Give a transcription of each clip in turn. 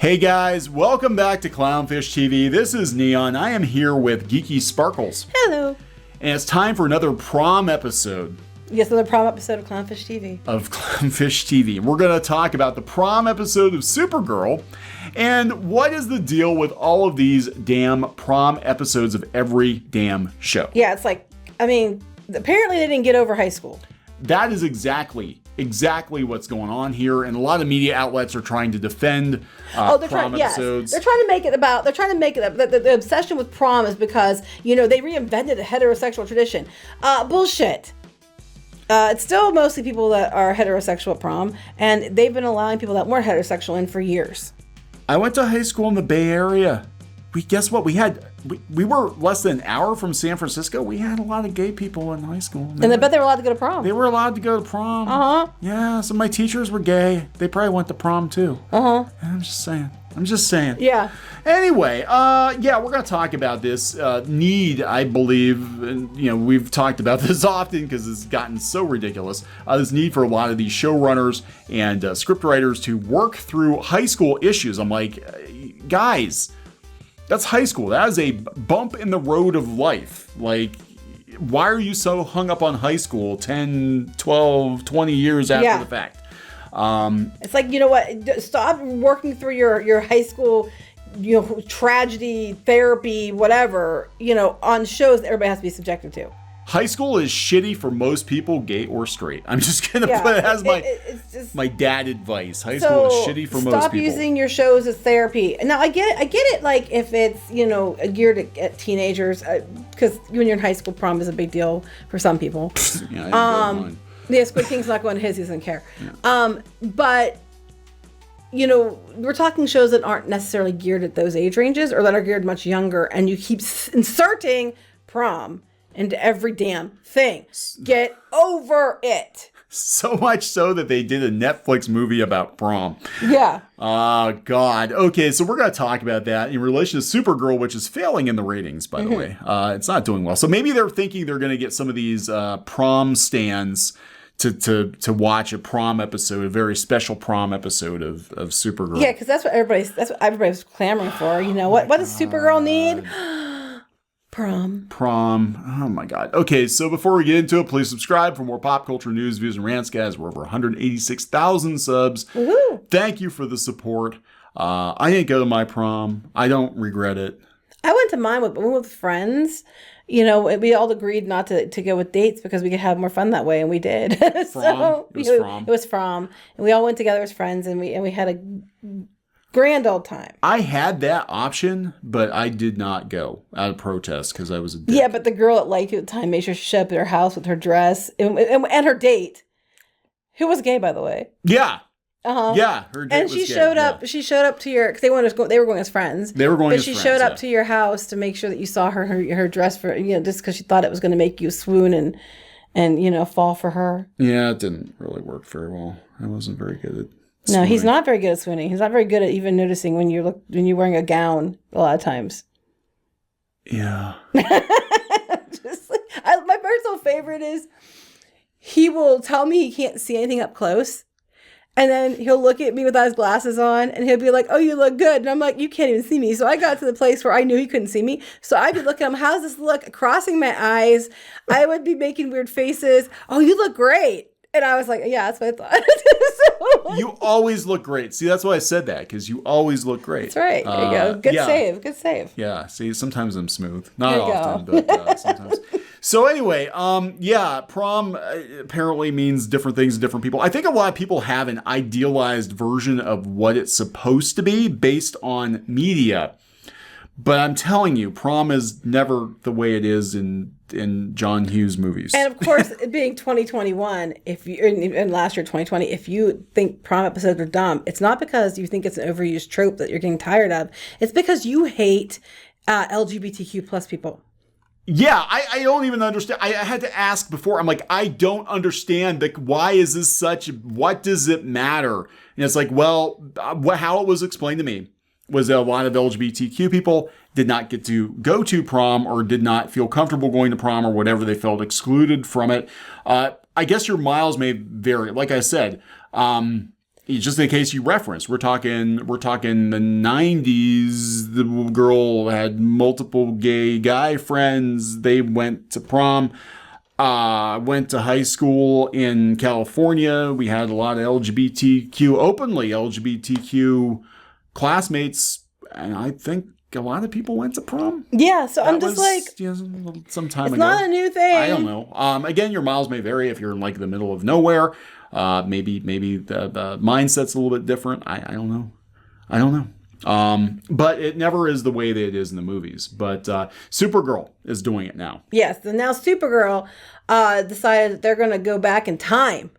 Hey guys, welcome back to Clownfish TV. This is Kneon. I am here with Geeky Sparkles. Hello. And it's time for another prom episode. Yes, another prom episode of Clownfish TV. We're going to talk about the prom episode of Supergirl and what is the deal with all of these damn prom episodes of every damn show. Yeah, it's like, apparently they didn't get over high school. That is exactly what's going on here, and a lot of media outlets are trying to defend prom episodes. They're trying to make it the obsession with prom is because, they reinvented a heterosexual tradition. Bullshit. It's still mostly people that are heterosexual at prom, and they've been allowing people that weren't heterosexual in for years. I went to high school in the Bay Area. Guess what? We were less than an hour from San Francisco. We had a lot of gay people in high school. And I bet they were allowed to go to prom. They were allowed to go to prom. Uh-huh. Yeah, some of my teachers were gay. They probably went to prom too. Uh-huh. I'm just saying. Yeah. Anyway, we're going to talk about this need, I believe, and, we've talked about this often because it's gotten so ridiculous, this need for a lot of these showrunners and scriptwriters to work through high school issues. I'm like, guys, that's high school. That is a bump in the road of life. Like, why are you so hung up on high school 10, 12, 20 years after the fact? It's like, you know what? Stop working through your high school, tragedy, therapy, whatever, on shows that everybody has to be subjected to. High school is shitty for most people, gay or straight. I'm just going to put it as my dad advice. High school is shitty for most people. Stop using your shows as therapy. Now, I get it, like, if it's, geared at teenagers, because when you're in high school, prom is a big deal for some people. Squid King's not going to his, he doesn't care. Yeah. But, we're talking shows that aren't necessarily geared at those age ranges or that are geared much younger, and you keep inserting prom into every damn thing. Get over it. So much so that they did a Netflix movie about prom. Yeah. Oh, God. Okay, so we're going to talk about that in relation to Supergirl, which is failing in the ratings, by the way. It's not doing well. So maybe they're thinking they're going to get some of these prom stands to watch a prom episode, a very special prom episode of Supergirl. Yeah, because that's what everybody's clamoring for. What does Supergirl need? Prom. Oh my God. Okay, so before we get into it, please subscribe for more pop culture news, views, and rants, guys. We're over 186,000 subs. Woohoo! Thank you for the support. I didn't go to my prom. I don't regret it. I went to mine with friends. We all agreed not to go with dates because we could have more fun that way, and we did. It was prom, and we all went together as friends, and we had a grand old time. I had that option, but I did not go out of protest because I was a dick. Yeah, but the girl that liked you at the time made sure she showed up at her house with her dress and her date, who was gay, by the way. Yeah. Uh-huh. Yeah, her date and was she gay. showed up. Yeah. She showed up to your because they were going as friends. They were going as friends. But she showed up to your house to make sure that you saw her dress for just because she thought it was going to make you swoon and fall for her. Yeah, it didn't really work very well. I wasn't very good at. No, he's not very good at swooning. He's not very good at even noticing when you're wearing a gown a lot of times. Yeah. My personal favorite is he will tell me he can't see anything up close. And then he'll look at me without his glasses on and he'll be like, "Oh, you look good." And I'm like, "You can't even see me." So I got to the place where I knew he couldn't see me. So I'd be looking at him, "How's this look?" Crossing my eyes. I would be making weird faces. "Oh, you look great." And I was like, "Yeah, that's what I thought." You always look great. See, that's why I said that, because you always look great. That's right. There you go. Good save. Yeah. See, sometimes I'm smooth. Not often, but sometimes. So anyway, prom apparently means different things to different people. I think a lot of people have an idealized version of what it's supposed to be based on media. But I'm telling you, prom is never the way it is in John Hughes movies. And of course, being 2021, and last year 2020, if you think prom episodes are dumb, it's not because you think it's an overused trope that you're getting tired of. It's because you hate LGBTQ plus people. Yeah, I don't even understand. I had to ask before. I'm like, I don't understand. Why is this such? What does it matter? And it's like, well, how it was explained to me was that a lot of LGBTQ people did not get to go to prom or did not feel comfortable going to prom or whatever. They felt excluded from it. I guess your miles may vary. Like I said, just in case you reference, we're talking the 90s. The girl had multiple gay guy friends. They went to prom. Went to high school in California. We had a lot of openly LGBTQ classmates, and I think a lot of people went to prom. Yeah, so I'm just some time it's ago. not a new thing. I don't know. Again, your miles may vary if you're in like the middle of nowhere. Maybe the mindset's a little bit different. I don't know. But it never is the way that it is in the movies. But Supergirl is doing it now. Yes, and now Supergirl decided that they're going to go back in time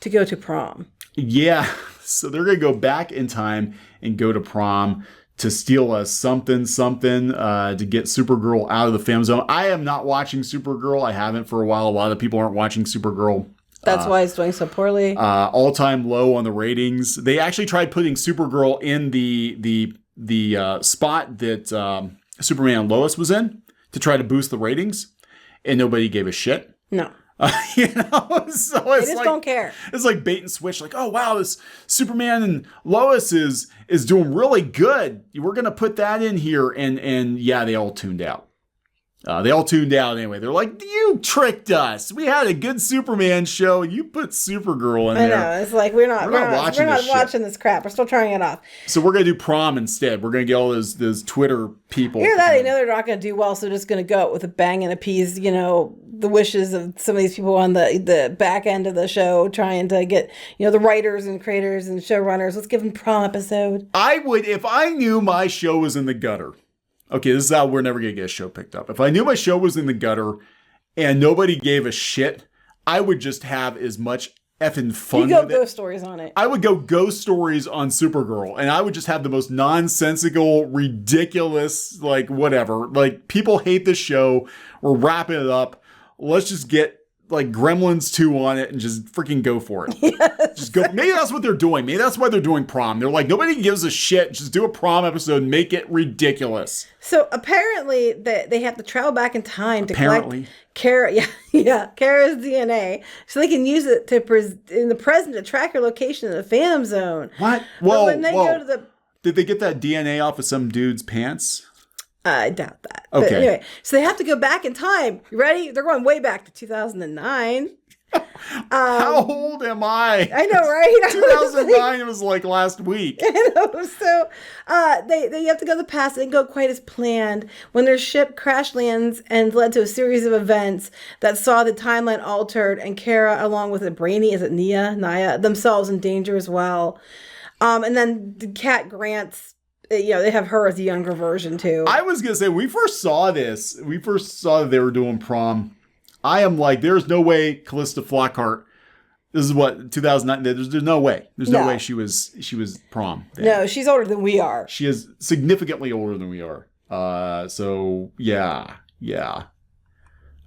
to go to prom. Yeah, so they're going to go back in time and go to prom to steal a something to get Supergirl out of the fam zone. I am not watching Supergirl. I haven't for a while. A lot of people aren't watching Supergirl. That's why it's doing so poorly. All-time low on the ratings. They actually tried putting Supergirl in the spot that Superman and Lois was in to try to boost the ratings, and nobody gave a shit. No. So it's they just don't care. It's like bait and switch. Like, oh wow, this Superman and Lois is doing really good. We're gonna put that in here, and yeah, they all tuned out. Anyway. They're like, you tricked us. We had a good Superman show. You put Supergirl in there. I know. It's like we're not watching this crap. We're still turning it off. So we're gonna do prom instead. We're gonna get all those Twitter people. Hear that? They know they're not gonna do well, so they're just gonna go out with a bang and appease, the wishes of some of these people on the back end of the show, trying to get the writers and creators and showrunners. Let's give them prom episode. I would, if I knew my show was in the gutter. Okay, this is how we're never going to get a show picked up. If I knew my show was in the gutter and nobody gave a shit, I would just have as much effing fun with it. You go ghost stories on it. I would go ghost stories on Supergirl, and I would just have the most nonsensical, ridiculous, like, whatever. Like, people hate this show. We're wrapping it up. Let's just get like Gremlins 2 on it and just freaking go for it. Yes. Just go. Maybe that's what they're doing. Maybe that's why they're doing prom. They're like, nobody gives a shit. Just do a prom episode and make it ridiculous. So apparently they have to travel back in time to collect Kara's DNA so they can use it in the present to track her location in the Phantom Zone. What? Whoa. Did they get that DNA off of some dude's pants? I doubt that. Okay. But anyway, so they have to go back in time. You ready? They're going way back to 2009. How old am I? I know, right? 2009 was like last week. I know. So they have to go to the past. It didn't go quite as planned when their ship crash lands and led to a series of events that saw the timeline altered and Kara, along with Naya, themselves in danger as well. And then the Cat Grant's, they have her as a younger version too. I was going to say, we first saw that they were doing prom. I am like, there's no way Callista Flockhart, this is what, 2009, there's no way. There's no way she was prom then. No, she's older than we are. She is significantly older than we are. So, yeah.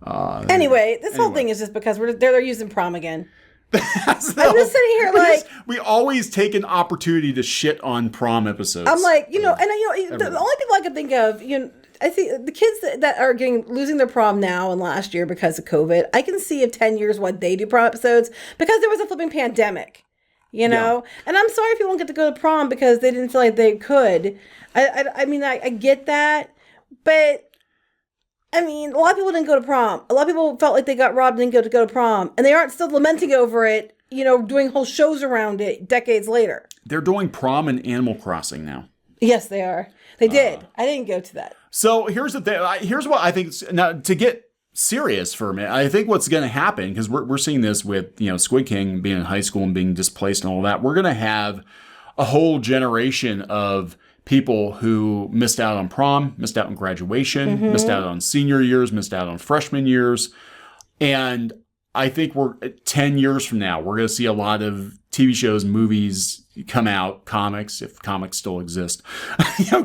Anyway, this whole thing is just because they're using prom again. I'm just sitting here like we always take an opportunity to shit on prom episodes. I'm like, the only people I can think of, I think the kids that are losing their prom now and last year because of COVID, I can see in 10 years why they do prom episodes because there was a flipping pandemic, Yeah. And I'm sorry people don't get to go to prom because they didn't feel like they could. I get that, but a lot of people didn't go to prom. A lot of people felt like they got robbed and didn't go to prom. And they aren't still lamenting over it, doing whole shows around it decades later. They're doing prom in Animal Crossing now. Yes, they are. They did. I didn't go to that. So here's the thing. Here's what I think. Now, to get serious for a minute, I think what's going to happen, because we're seeing this with, Squid King being in high school and being displaced and all that. We're going to have a whole generation of people who missed out on prom, missed out on graduation, missed out on senior years, missed out on freshman years. And I think we're 10 years from now, we're going to see a lot of TV shows, movies come out, comics, if comics still exist,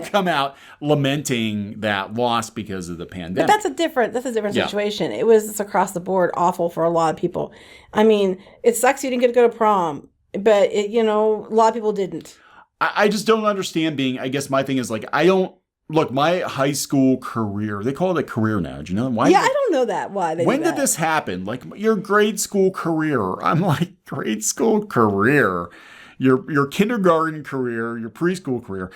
come out lamenting that loss because of the pandemic. But that's a different situation. It's across the board awful for a lot of people. It sucks you didn't get to go to prom, but a lot of people didn't. I just don't understand I guess my thing is like, my high school career, they call it a career now. Do you know why? Yeah, I don't know that. Why they When do that. did this happen? Like your grade school career. I'm like, grade school career. your kindergarten career, your preschool career.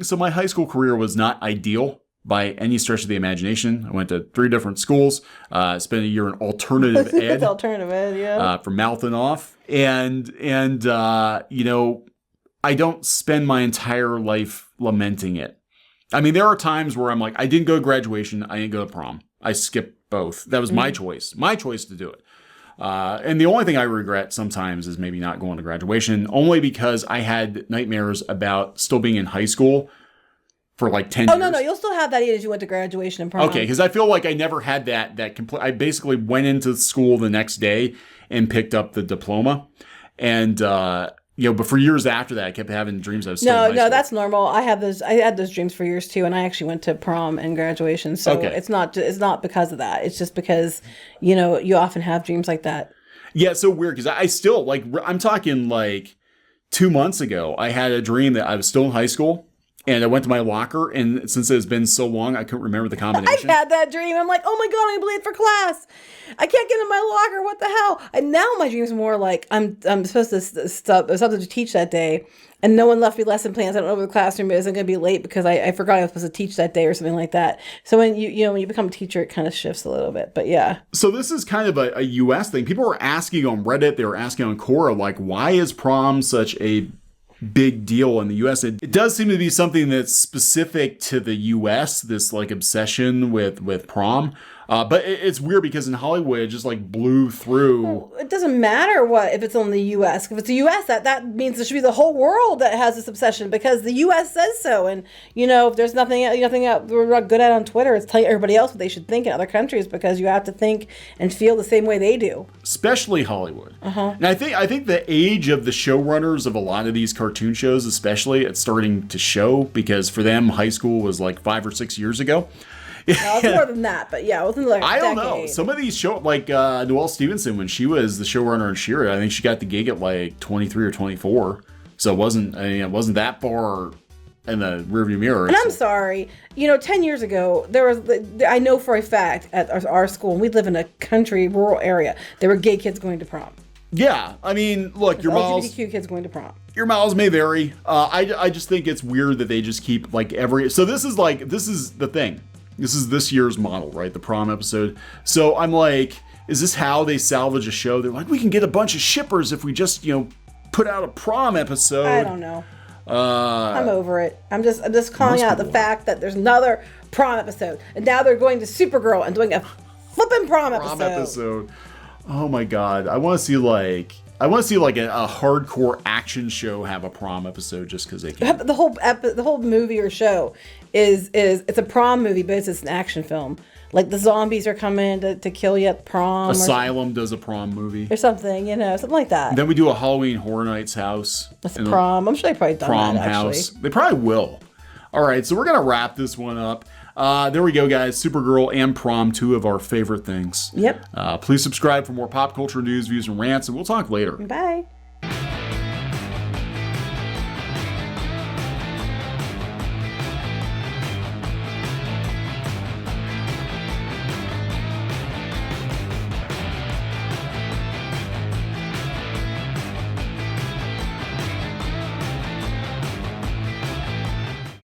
So my high school career was not ideal by any stretch of the imagination. I went to 3 different schools, spent a year in alternative ed. It's alternative ed, yeah. From mouthing off. And you know, I don't spend my entire life lamenting it. I mean, there are times where I'm like, I didn't go to graduation. I didn't go to prom. I skipped both. That was my choice to do it. And the only thing I regret sometimes is maybe not going to graduation, only because I had nightmares about still being in high school for like 10 years. No, you'll still have that even as you went to graduation and prom. Okay, because I feel like I never had that complete. I basically went into school the next day and picked up the diploma. And, you know, but for years after that, I kept having dreams I was still in high school. That's normal. I had those dreams for years too, and I actually went to prom and graduation. So it's not because of that. It's just because, you know, you often have dreams like that. Yeah, it's so weird because I still, like, I'm talking like 2 months ago, I had a dream that I was still in high school. And I went to my locker, and since it has been so long, I couldn't remember the combination. I've had that dream. I'm like, oh my God, I'm late for class. I can't get in my locker. What the hell? And now my dream's more like I'm supposed to there's something to teach that day, and no one left me lesson plans. I don't know where the classroom is. I'm going to be late because I forgot I was supposed to teach that day or something like that. So when when you become a teacher, it kind of shifts a little bit. But yeah. So this is kind of a U.S. thing. People were asking on Reddit, they were asking on Quora, like, why is prom such a big deal in the U.S.? It does seem to be something that's specific to the U.S., this like obsession with prom. But it's weird because in Hollywood, it just like blew through. Well, it doesn't matter if it's on the U.S. If it's the U.S., that means it should be the whole world that has this obsession because the U.S. says so. And, you know, if there's nothing we're not good at on Twitter, it's telling everybody else what they should think in other countries because you have to think and feel the same way they do. Especially Hollywood. And I think the age of the showrunners of a lot of these cartoon shows, especially, it's starting to show because for them, high school was like 5 or 6 years ago. No, it's more than that, but yeah, within like I don't know. Some of these shows, like Noelle Stevenson, when she was the showrunner in She-Ra, I think she got the gig at like 23 or 24. So it wasn't that far in the rearview mirror. And I'm sorry, 10 years ago, I know for a fact at our school, and we live in a country, rural area, there were gay kids going to prom. Yeah, I mean, look, your miles. LGBTQ kids going to prom. Your miles may vary. I just think it's weird that they just keep like every. So this is the thing. This is this year's model, right? The prom episode. So I'm like, is this how they salvage a show? They're like, we can get a bunch of shippers if we just, put out a prom episode. I don't know. I'm over it. I'm just calling out the fact that there's another prom episode. And now they're going to Supergirl and doing a flipping prom episode. Oh my God. I want to see like a hardcore action show have a prom episode just because they can. The whole movie or show is it's a prom movie, but it's an action film. Like the zombies are coming to kill you at prom. Asylum does a prom movie. Or something, something like that. Then we do a Halloween Horror Nights house. That's prom. I'm sure they probably done prom that, actually. house. They probably will. All right, so we're going to wrap this one up. There we go, guys. Supergirl and prom, 2 of our favorite things. Yep. Please subscribe for more pop culture news, views, and rants, and we'll talk later. Bye.